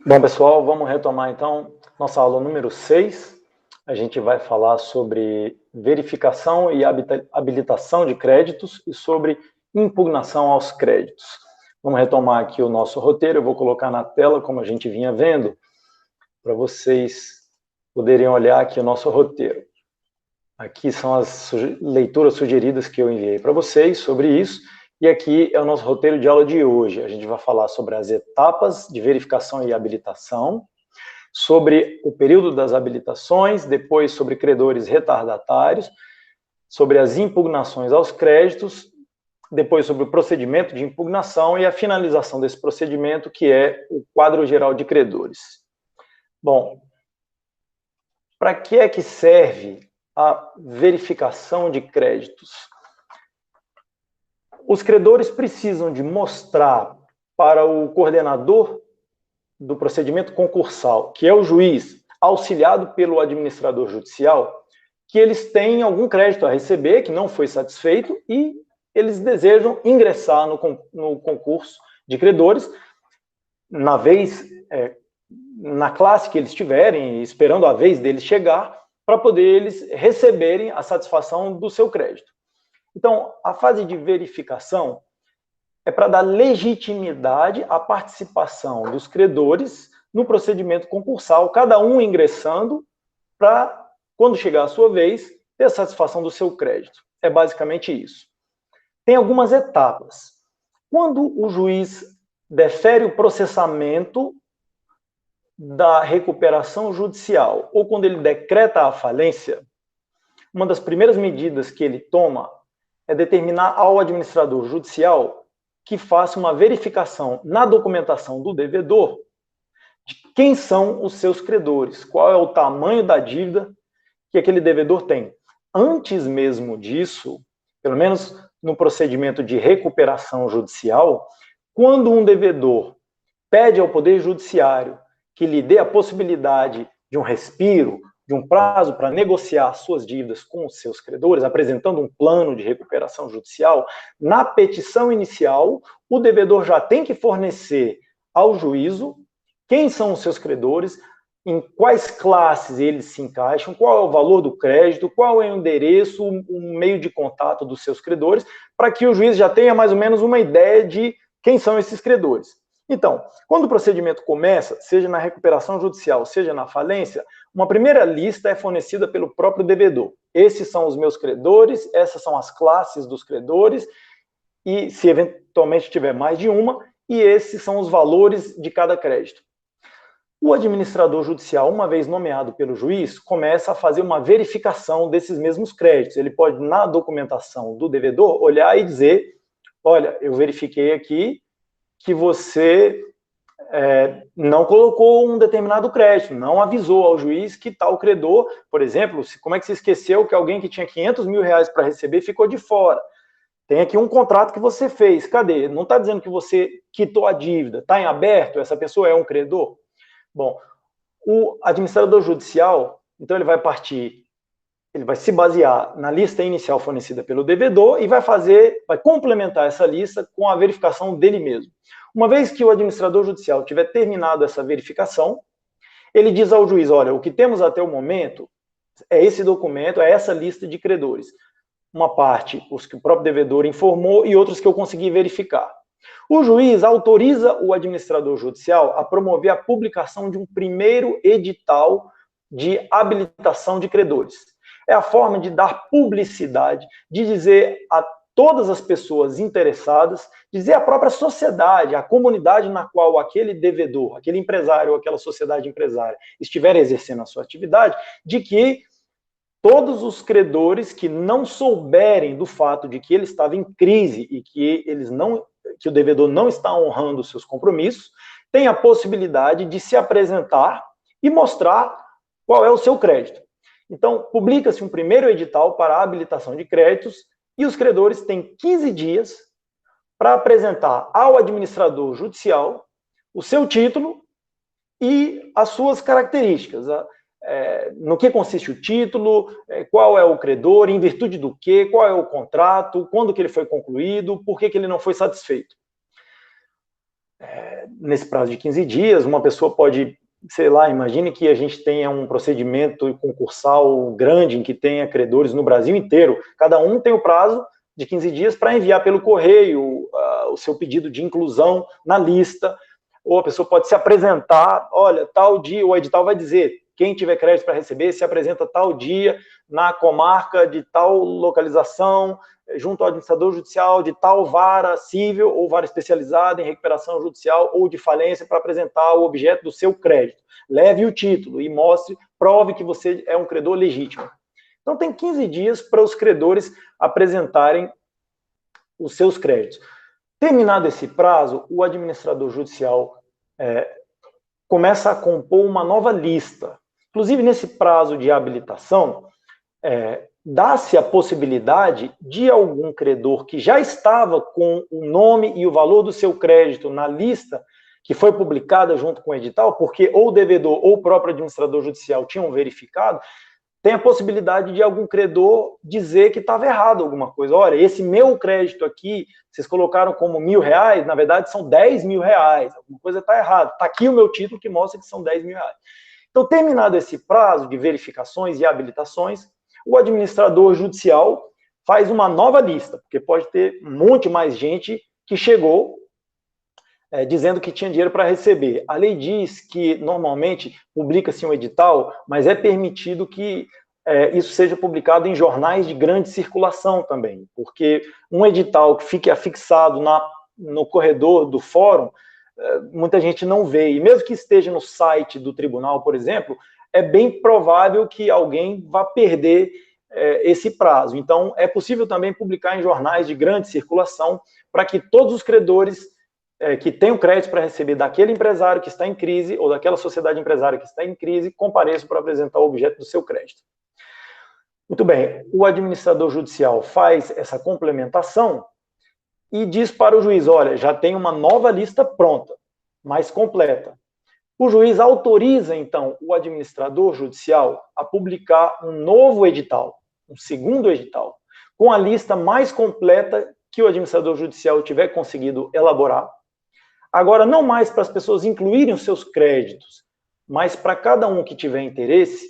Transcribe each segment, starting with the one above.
Bom, pessoal, vamos retomar então nossa aula número 6. A gente vai falar sobre verificação e habilitação de créditos e sobre impugnação aos créditos. Vamos retomar aqui o nosso roteiro, eu vou colocar na tela como a gente vinha vendo, para vocês poderem olhar aqui o nosso roteiro. Aqui são as leituras sugeridas que eu enviei para vocês sobre isso. E aqui é o nosso roteiro de aula de hoje. A gente vai falar sobre as etapas de verificação e habilitação, sobre o período das habilitações, depois sobre credores retardatários, sobre as impugnações aos créditos, depois sobre o procedimento de impugnação e a finalização desse procedimento, que é o quadro geral de credores. Bom, para que é que serve a verificação de créditos? Os credores precisam de mostrar para o coordenador do procedimento concursal, que é o juiz, auxiliado pelo administrador judicial, que eles têm algum crédito a receber, que não foi satisfeito, e eles desejam ingressar no concurso de credores, na classe que eles tiverem, esperando a vez deles chegar, para poder eles receberem a satisfação do seu crédito. Então, a fase de verificação é para dar legitimidade à participação dos credores no procedimento concursal, cada um ingressando para, quando chegar a sua vez, ter a satisfação do seu crédito. É basicamente isso. Tem algumas etapas. Quando o juiz defere o processamento da recuperação judicial, ou quando ele decreta a falência, uma das primeiras medidas que ele toma é determinar ao administrador judicial que faça uma verificação na documentação do devedor de quem são os seus credores, qual é o tamanho da dívida que aquele devedor tem. Antes mesmo disso, pelo menos no procedimento de recuperação judicial, quando um devedor pede ao Poder Judiciário que lhe dê a possibilidade de um respiro, de um prazo para negociar suas dívidas com os seus credores, apresentando um plano de recuperação judicial, na petição inicial, o devedor já tem que fornecer ao juízo quem são os seus credores, em quais classes eles se encaixam, qual é o valor do crédito, qual é o endereço, o meio de contato dos seus credores, para que o juiz já tenha mais ou menos uma ideia de quem são esses credores. Então, quando o procedimento começa, seja na recuperação judicial, seja na falência, uma primeira lista é fornecida pelo próprio devedor. Esses são os meus credores, essas são as classes dos credores, e se eventualmente tiver mais de uma, e esses são os valores de cada crédito. O administrador judicial, uma vez nomeado pelo juiz, começa a fazer uma verificação desses mesmos créditos. Ele pode, na documentação do devedor, olhar e dizer, olha, eu verifiquei aqui que você não colocou um determinado crédito, não avisou ao juiz que tal credor, por exemplo, como é que você esqueceu que alguém que tinha 500 mil reais para receber ficou de fora? Tem aqui um contrato que você fez, cadê? Não está dizendo que você quitou a dívida, está em aberto, essa pessoa é um credor? Bom, o administrador judicial, então ele vai se basear na lista inicial fornecida pelo devedor e vai complementar essa lista com a verificação dele mesmo. Uma vez que o administrador judicial tiver terminado essa verificação, ele diz ao juiz, olha, o que temos até o momento é esse documento, é essa lista de credores. Uma parte, os que o próprio devedor informou e outros que eu consegui verificar. O juiz autoriza o administrador judicial a promover a publicação de um primeiro edital de habilitação de credores. É a forma de dar publicidade, de dizer a todas as pessoas interessadas, dizer à própria sociedade, à comunidade na qual aquele devedor, aquele empresário ou aquela sociedade empresária estiver exercendo a sua atividade, de que todos os credores que não souberem do fato de que ele estava em crise e que o devedor não está honrando os seus compromissos, têm a possibilidade de se apresentar e mostrar qual é o seu crédito. Então, publica-se um primeiro edital para a habilitação de créditos e os credores têm 15 dias para apresentar ao administrador judicial o seu título e as suas características. No que consiste o título, qual é o credor, em virtude do quê, qual é o contrato, quando que ele foi concluído, por que ele não foi satisfeito. nesse prazo de 15 dias, uma pessoa pode, sei lá, imagine que a gente tenha um procedimento concursal grande em que tenha credores no Brasil inteiro. Cada um tem o prazo de 15 dias para enviar pelo correio o seu pedido de inclusão na lista, ou a pessoa pode se apresentar, olha, tal dia, o edital vai dizer, quem tiver crédito para receber se apresenta tal dia na comarca de tal localização, junto ao administrador judicial de tal vara civil ou vara especializada em recuperação judicial ou de falência para apresentar o objeto do seu crédito. Leve o título e mostre, prove que você é um credor legítimo. Então, tem 15 dias para os credores apresentarem os seus créditos. Terminado esse prazo, o administrador judicial começa a compor uma nova lista. Inclusive, nesse prazo de habilitação, dá-se a possibilidade de algum credor que já estava com o nome e o valor do seu crédito na lista que foi publicada junto com o edital, porque ou o devedor ou o próprio administrador judicial tinham verificado, tem a possibilidade de algum credor dizer que estava errado alguma coisa. Olha, esse meu crédito aqui, vocês colocaram como R$1.000, na verdade são R$10.000, alguma coisa está errada. Está aqui o meu título que mostra que são R$10.000. Então, terminado esse prazo de verificações e habilitações, o administrador judicial faz uma nova lista, porque pode ter um monte mais gente que chegou dizendo que tinha dinheiro para receber. A lei diz que, normalmente, publica-se um edital, mas é permitido que isso seja publicado em jornais de grande circulação também, porque um edital que fique afixado no corredor do fórum, muita gente não vê. E mesmo que esteja no site do tribunal, por exemplo, é bem provável que alguém vá perder esse prazo. Então, é possível também publicar em jornais de grande circulação para que todos os credores que tenham crédito para receber daquele empresário que está em crise ou daquela sociedade empresária que está em crise compareçam para apresentar o objeto do seu crédito. Muito bem, o administrador judicial faz essa complementação e diz para o juiz, olha, já tem uma nova lista pronta, mais completa. O juiz autoriza, então, o administrador judicial a publicar um novo edital, um segundo edital, com a lista mais completa que o administrador judicial tiver conseguido elaborar. Agora, não mais para as pessoas incluírem os seus créditos, mas para cada um que tiver interesse,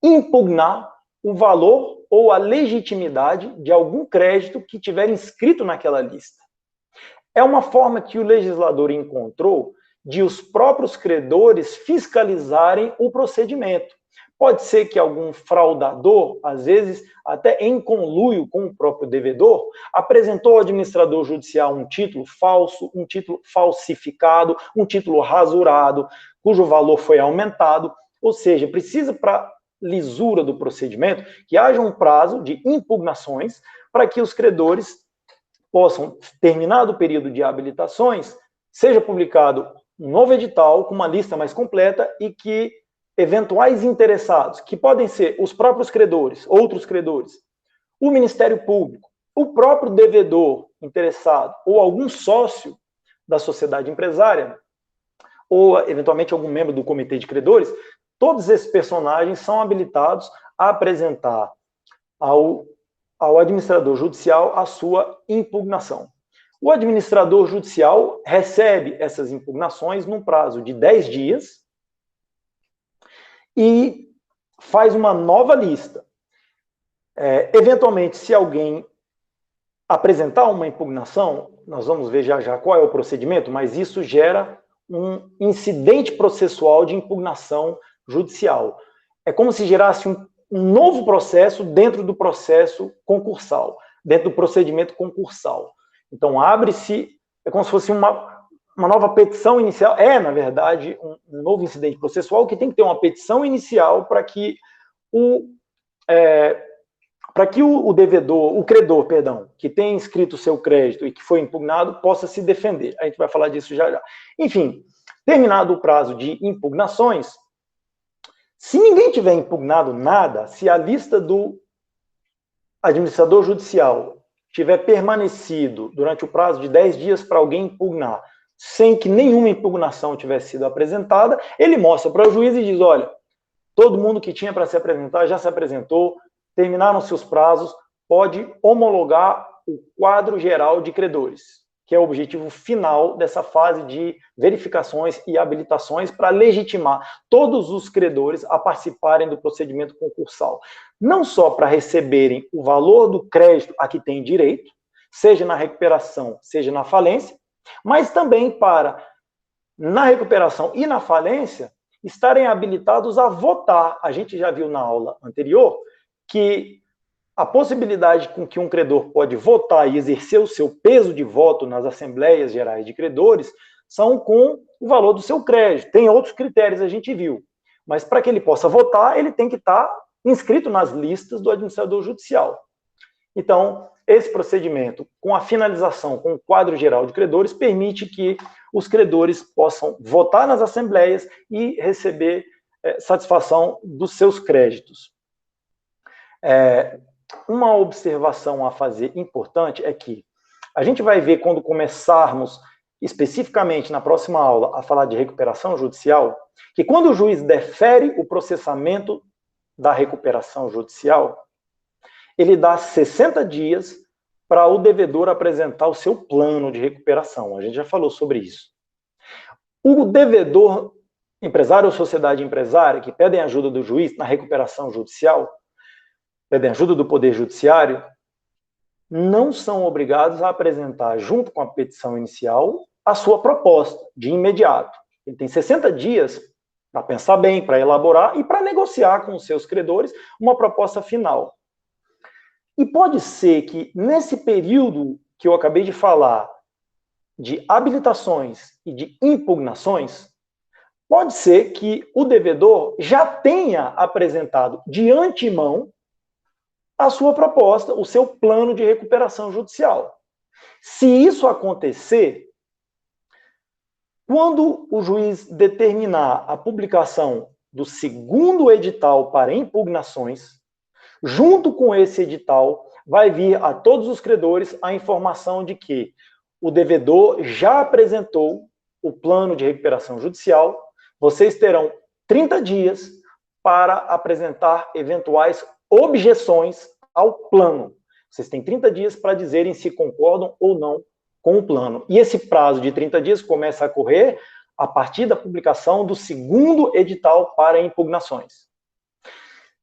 impugnar o valor ou a legitimidade de algum crédito que tiver inscrito naquela lista. É uma forma que o legislador encontrou de os próprios credores fiscalizarem o procedimento. Pode ser que algum fraudador, às vezes até em conluio com o próprio devedor, apresentou ao administrador judicial um título falso, um título falsificado, um título rasurado, cujo valor foi aumentado, ou seja, precisa para lisura do procedimento que haja um prazo de impugnações para que os credores possam, terminado o período de habilitações, seja publicado um novo edital com uma lista mais completa e que eventuais interessados, que podem ser os próprios credores, outros credores, o Ministério Público, o próprio devedor interessado ou algum sócio da sociedade empresária, ou eventualmente algum membro do comitê de credores, todos esses personagens são habilitados a apresentar ao administrador judicial a sua impugnação. O administrador judicial recebe essas impugnações num prazo de 10 dias e faz uma nova lista. Eventualmente, se alguém apresentar uma impugnação, nós vamos ver já já qual é o procedimento, mas isso gera um incidente processual de impugnação judicial. É como se gerasse um novo processo dentro do processo concursal, dentro do procedimento concursal. Então, abre-se, é como se fosse uma nova petição inicial, na verdade, um novo incidente processual que tem que ter uma petição inicial para que o devedor, o credor, perdão, que tem inscrito o seu crédito e que foi impugnado, possa se defender. A gente vai falar disso já já. Enfim, terminado o prazo de impugnações, se ninguém tiver impugnado nada, se a lista do administrador judicial tiver permanecido durante o prazo de 10 dias para alguém impugnar, sem que nenhuma impugnação tivesse sido apresentada, ele mostra para o juiz e diz, olha, todo mundo que tinha para se apresentar já se apresentou, terminaram seus prazos, pode homologar o quadro geral de credores. que é o objetivo final dessa fase de verificações e habilitações para legitimar todos os credores a participarem do procedimento concursal. Não só para receberem o valor do crédito a que têm direito, seja na recuperação, seja na falência, mas também para, na recuperação e na falência, estarem habilitados a votar. A gente já viu na aula anterior que a possibilidade com que um credor pode votar e exercer o seu peso de voto nas Assembleias Gerais de Credores são com o valor do seu crédito. Tem outros critérios, a gente viu. Mas para que ele possa votar, ele tem que estar inscrito nas listas do administrador judicial. Então, esse procedimento, com a finalização com o quadro geral de credores, permite que os credores possam votar nas assembleias e receber satisfação dos seus créditos. Uma observação a fazer importante é que a gente vai ver quando começarmos especificamente na próxima aula a falar de recuperação judicial, que quando o juiz defere o processamento da recuperação judicial, ele dá 60 dias para o devedor apresentar o seu plano de recuperação. A gente já falou sobre isso. O devedor, empresário ou sociedade empresária, que pedem ajuda do juiz na recuperação judicial, pedem ajuda do Poder Judiciário, não são obrigados a apresentar, junto com a petição inicial, a sua proposta, de imediato. Ele tem 60 dias para pensar bem, para elaborar e para negociar com os seus credores uma proposta final. E pode ser que, nesse período que eu acabei de falar, de habilitações e de impugnações, pode ser que o devedor já tenha apresentado de antemão a sua proposta, o seu plano de recuperação judicial. Se isso acontecer, quando o juiz determinar a publicação do segundo edital para impugnações, junto com esse edital, vai vir a todos os credores a informação de que o devedor já apresentou o plano de recuperação judicial, vocês terão 30 dias para apresentar eventuais objeções ao plano. Vocês têm 30 dias para dizerem se concordam ou não com o plano. E esse prazo de 30 dias começa a correr a partir da publicação do segundo edital para impugnações.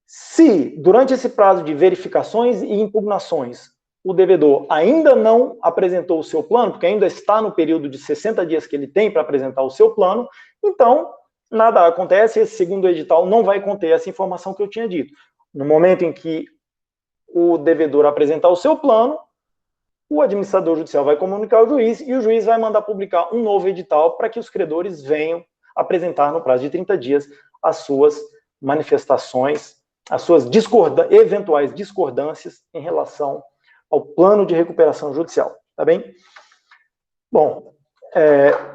Se, durante esse prazo de verificações e impugnações, o devedor ainda não apresentou o seu plano, porque ainda está no período de 60 dias que ele tem para apresentar o seu plano, então, nada acontece, esse segundo edital não vai conter essa informação que eu tinha dito. No momento em que o devedor apresentar o seu plano, o administrador judicial vai comunicar ao juiz e o juiz vai mandar publicar um novo edital para que os credores venham apresentar no prazo de 30 dias as suas manifestações, as suas eventuais discordâncias em relação ao plano de recuperação judicial, tá bem? Bom,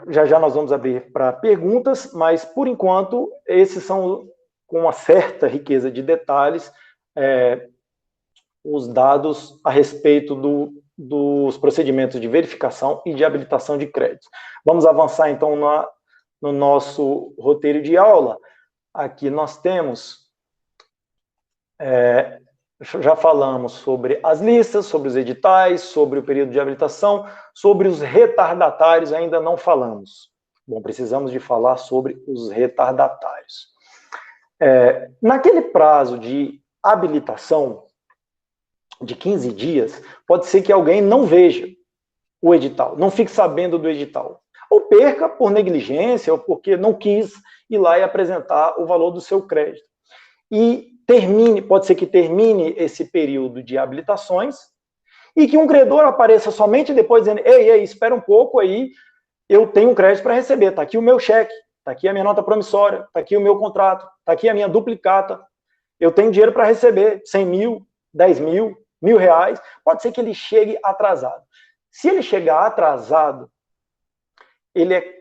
já nós vamos abrir para perguntas, mas, por enquanto, esses são, com uma certa riqueza de detalhes, os dados a respeito dos procedimentos de verificação e de habilitação de créditos. Vamos avançar, então, no nosso roteiro de aula. Aqui nós temos... já falamos sobre as listas, sobre os editais, sobre o período de habilitação, sobre os retardatários ainda não falamos. Bom, precisamos de falar sobre os retardatários. Naquele prazo de habilitação de 15 dias, pode ser que alguém não veja o edital, não fique sabendo do edital. Ou perca por negligência, ou porque não quis ir lá e apresentar o valor do seu crédito. E pode ser que termine esse período de habilitações e que um credor apareça somente depois dizendo: ei, espera um pouco aí, eu tenho um crédito para receber, está aqui o meu cheque, está aqui a minha nota promissória, está aqui o meu contrato, está aqui a minha duplicata, eu tenho dinheiro para receber 100 mil, 10 mil, R$1.000, pode ser que ele chegue atrasado. Se ele chegar atrasado, ele é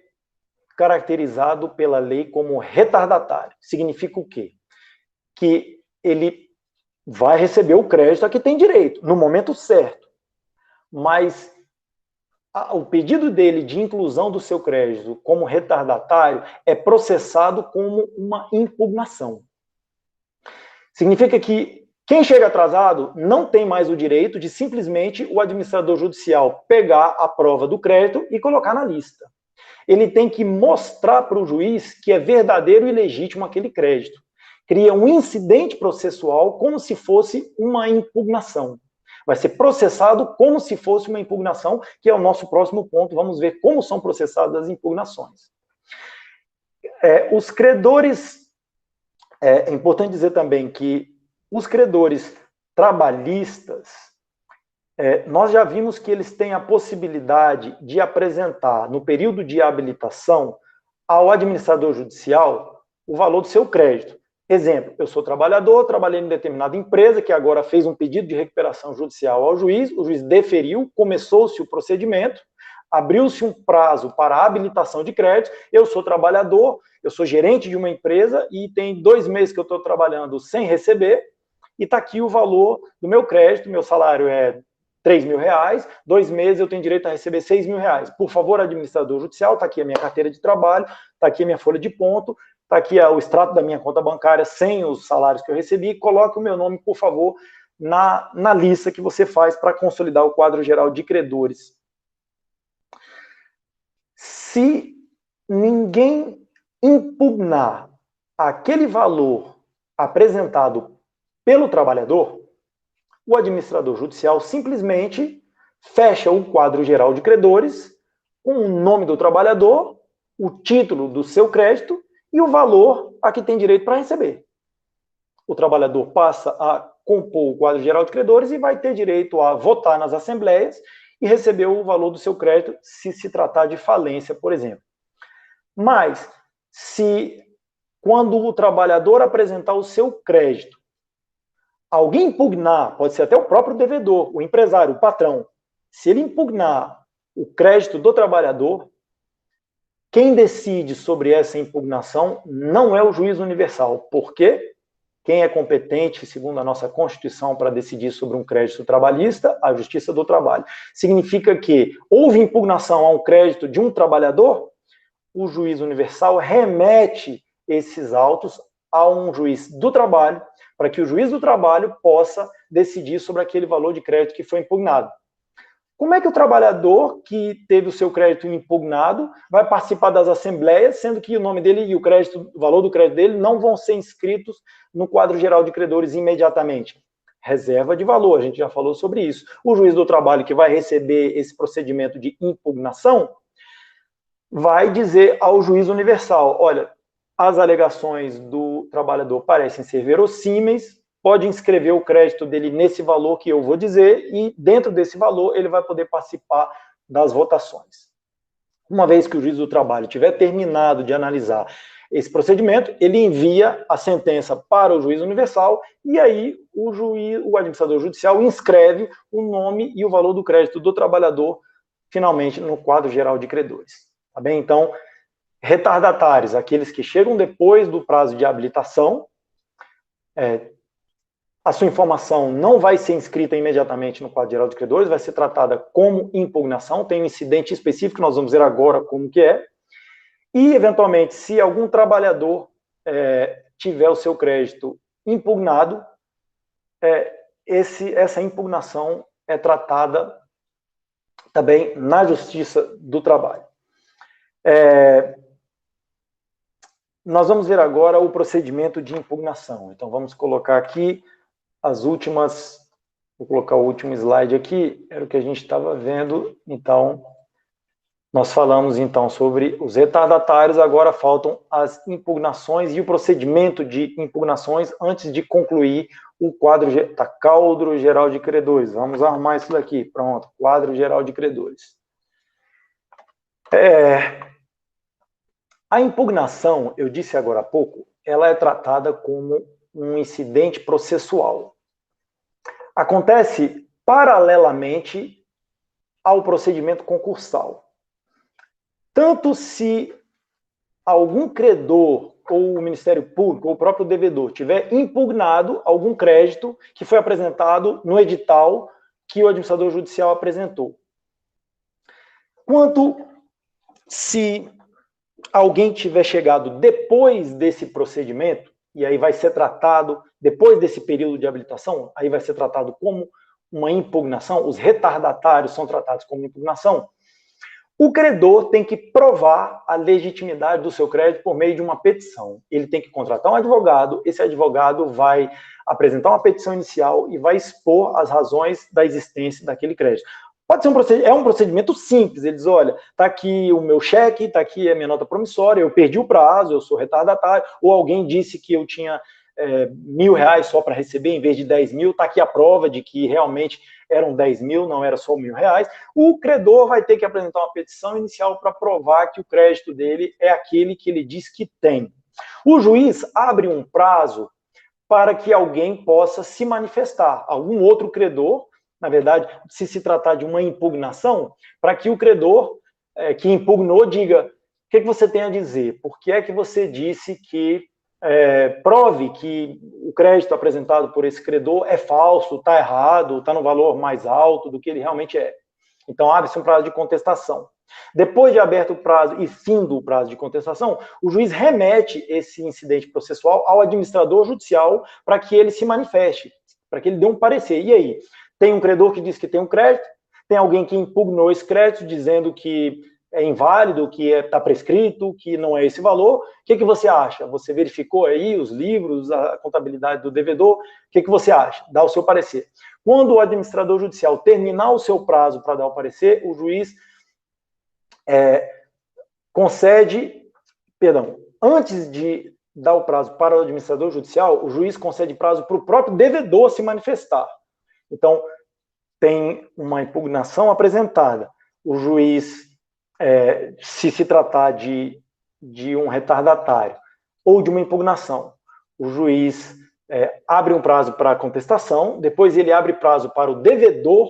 caracterizado pela lei como retardatário. Significa o quê? Que ele vai receber o crédito a que tem direito, no momento certo. Mas o pedido dele de inclusão do seu crédito como retardatário é processado como uma impugnação. Significa que Quem chega atrasado não tem mais o direito de simplesmente o administrador judicial pegar a prova do crédito e colocar na lista. Ele tem que mostrar para o juiz que é verdadeiro e legítimo aquele crédito. Cria um incidente processual como se fosse uma impugnação. Vai ser processado como se fosse uma impugnação, que é o nosso próximo ponto. Vamos ver como são processadas as impugnações. Os credores, é importante dizer também que os credores trabalhistas, nós já vimos que eles têm a possibilidade de apresentar, no período de habilitação, ao administrador judicial o valor do seu crédito. Exemplo, eu sou trabalhador, trabalhei em determinada empresa que agora fez um pedido de recuperação judicial ao juiz, o juiz deferiu, começou-se o procedimento, abriu-se um prazo para a habilitação de crédito, eu sou trabalhador, eu sou gerente de uma empresa e tem 2 meses que eu estou trabalhando sem receber, e está aqui o valor do meu crédito, meu salário é R$3.000, 2 meses eu tenho direito a receber R$6.000. Por favor, administrador judicial, está aqui a minha carteira de trabalho, está aqui a minha folha de ponto, está aqui o extrato da minha conta bancária sem os salários que eu recebi, coloque o meu nome, por favor, na lista que você faz para consolidar o quadro geral de credores. Se ninguém impugnar aquele valor apresentado pelo trabalhador, o administrador judicial simplesmente fecha o quadro geral de credores com o nome do trabalhador, o título do seu crédito e o valor a que tem direito para receber. O trabalhador passa a compor o quadro geral de credores e vai ter direito a votar nas assembleias e receber o valor do seu crédito, se tratar de falência, por exemplo. Mas, quando o trabalhador apresentar o seu crédito, alguém impugnar, pode ser até o próprio devedor, o empresário, o patrão, se ele impugnar o crédito do trabalhador, quem decide sobre essa impugnação não é o juiz universal. Por quê? Quem é competente, segundo a nossa Constituição, para decidir sobre um crédito trabalhista? A Justiça do Trabalho. Significa que houve impugnação a um crédito de um trabalhador, o juiz universal remete esses autos a um juiz do trabalho, para que o juiz do trabalho possa decidir sobre aquele valor de crédito que foi impugnado. Como é que o trabalhador que teve o seu crédito impugnado vai participar das assembleias, sendo que o nome dele e o valor do crédito dele não vão ser inscritos no quadro geral de credores imediatamente? Reserva de valor, a gente já falou sobre isso. O juiz do trabalho que vai receber esse procedimento de impugnação vai dizer ao juiz universal, olha, as alegações do trabalhador parecem ser verossímeis, pode inscrever o crédito dele nesse valor que eu vou dizer, e dentro desse valor ele vai poder participar das votações. Uma vez que o juiz do trabalho tiver terminado de analisar esse procedimento, ele envia a sentença para o juiz universal, e aí o administrador judicial inscreve o nome e o valor do crédito do trabalhador, finalmente, no quadro geral de credores. Tá bem? Então, retardatários, aqueles que chegam depois do prazo de habilitação, a sua informação não vai ser inscrita imediatamente no quadro geral de credores, vai ser tratada como impugnação, tem um incidente específico, nós vamos ver agora como que é, e, eventualmente, se algum trabalhador tiver o seu crédito impugnado, essa impugnação é tratada também na Justiça do Trabalho. Nós vamos ver agora o procedimento de impugnação. Então, vamos colocar aqui as últimas... Vou colocar o último slide aqui, era o que a gente estava vendo. Então, nós falamos, então, sobre os retardatários, agora faltam as impugnações e o procedimento de impugnações antes de concluir o quadro geral de credores. Vamos arrumar isso daqui. Pronto, quadro geral de credores. A impugnação, eu disse agora há pouco, ela é tratada como um incidente processual. Acontece paralelamente ao procedimento concursal. Tanto se algum credor, ou o Ministério Público, ou o próprio devedor, tiver impugnado algum crédito que foi apresentado no edital que o administrador judicial apresentou. Quanto se alguém tiver chegado depois desse procedimento, e aí vai ser tratado, depois desse período de habilitação, aí vai ser tratado como uma impugnação, os retardatários são tratados como impugnação, o credor tem que provar a legitimidade do seu crédito por meio de uma petição. Ele tem que contratar um advogado, esse advogado vai apresentar uma petição inicial e vai expor as razões da existência daquele crédito. Pode ser um procedimento simples, ele diz, olha, está aqui o meu cheque, está aqui a minha nota promissória, eu perdi o prazo, eu sou retardatário, ou alguém disse que eu tinha R$1.000 só para receber em vez de 10 mil, está aqui a prova de que realmente eram 10 mil, não era só R$1.000, o credor vai ter que apresentar uma petição inicial para provar que o crédito dele é aquele que ele diz que tem. O juiz abre um prazo para que alguém possa se manifestar, algum outro credor, na verdade, se tratar de uma impugnação, para que o credor que impugnou diga, o que você tem a dizer? Por que é que você disse que prove que o crédito apresentado por esse credor é falso, está errado, está no valor mais alto do que ele realmente é. Então, abre-se um prazo de contestação. Depois de aberto o prazo e findo o prazo de contestação, o juiz remete esse incidente processual ao administrador judicial para que ele se manifeste, para que ele dê um parecer. E aí? Tem um credor que diz que tem um crédito, tem alguém que impugnou esse crédito dizendo que é inválido, que está prescrito, que não é esse valor. O que você acha? Você verificou aí os livros, a contabilidade do devedor? O que você acha? Dá o seu parecer. Quando o administrador judicial terminar o seu prazo para dar o parecer, o juiz antes de dar o prazo para o administrador judicial, o juiz concede prazo para o próprio devedor se manifestar. Então, tem uma impugnação apresentada. O juiz, se tratar de um retardatário ou de uma impugnação, o juiz abre um prazo para a contestação, depois ele abre prazo para o devedor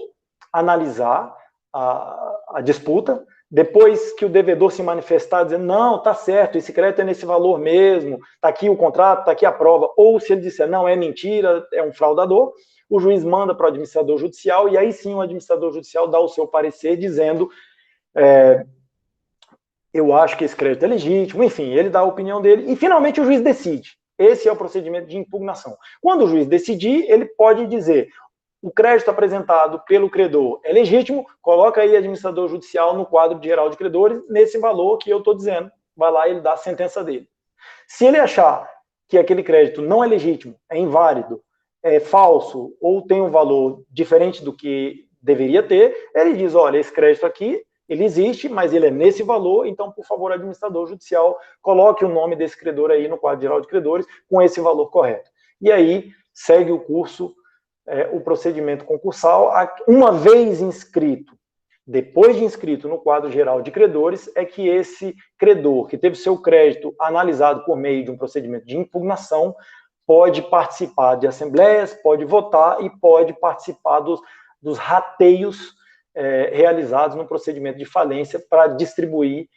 analisar a disputa, depois que o devedor se manifestar, dizendo, não, tá certo, esse crédito é nesse valor mesmo, tá aqui o contrato, tá aqui a prova, ou se ele disser, não, é mentira, é um fraudador, o juiz manda para o administrador judicial, e aí sim o administrador judicial dá o seu parecer, dizendo, eu acho que esse crédito é legítimo, enfim, ele dá a opinião dele, e finalmente o juiz decide. Esse é o procedimento de impugnação. Quando o juiz decidir, ele pode dizer, o crédito apresentado pelo credor é legítimo, coloca aí administrador judicial no quadro geral de credores, nesse valor que eu estou dizendo, vai lá e ele dá a sentença dele. Se ele achar que aquele crédito não é legítimo, é inválido, é falso, ou tem um valor diferente do que deveria ter, ele diz, olha, esse crédito aqui, ele existe, mas ele é nesse valor, então, por favor, administrador judicial, coloque o nome desse credor aí no quadro geral de credores com esse valor correto. E aí, segue o curso, o procedimento concursal, uma vez inscrito, depois de inscrito no quadro geral de credores, é que esse credor, que teve seu crédito analisado por meio de um procedimento de impugnação, pode participar de assembleias, pode votar e pode participar dos rateios realizados no procedimento de falência para distribuir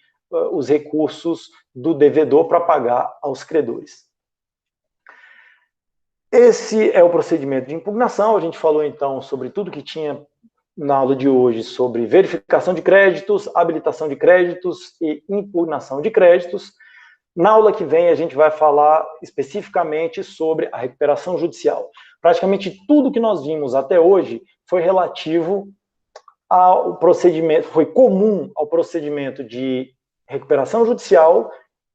os recursos do devedor para pagar aos credores. Esse é o procedimento de impugnação. A gente falou, então, sobre tudo que tinha na aula de hoje sobre verificação de créditos, habilitação de créditos e impugnação de créditos. Na aula que vem, a gente vai falar especificamente sobre a recuperação judicial. Praticamente tudo que nós vimos até hoje foi relativo ao procedimento, foi comum ao procedimento de recuperação judicial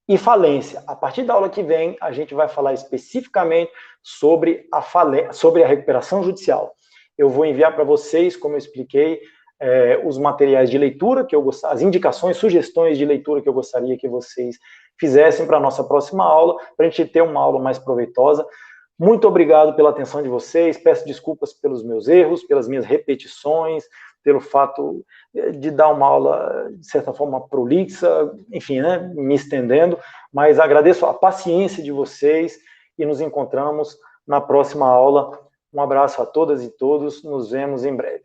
e falência. A partir da aula que vem, a gente vai falar especificamente sobre a recuperação judicial. Eu vou enviar para vocês, como eu expliquei, os materiais de leitura, as indicações, sugestões de leitura que eu gostaria que vocês fizessem para a nossa próxima aula, para a gente ter uma aula mais proveitosa. Muito obrigado pela atenção de vocês, peço desculpas pelos meus erros, pelas minhas repetições, pelo fato de dar uma aula, de certa forma, prolixa, enfim, né, me estendendo, mas agradeço a paciência de vocês e nos encontramos na próxima aula. Um abraço a todas e todos, nos vemos em breve.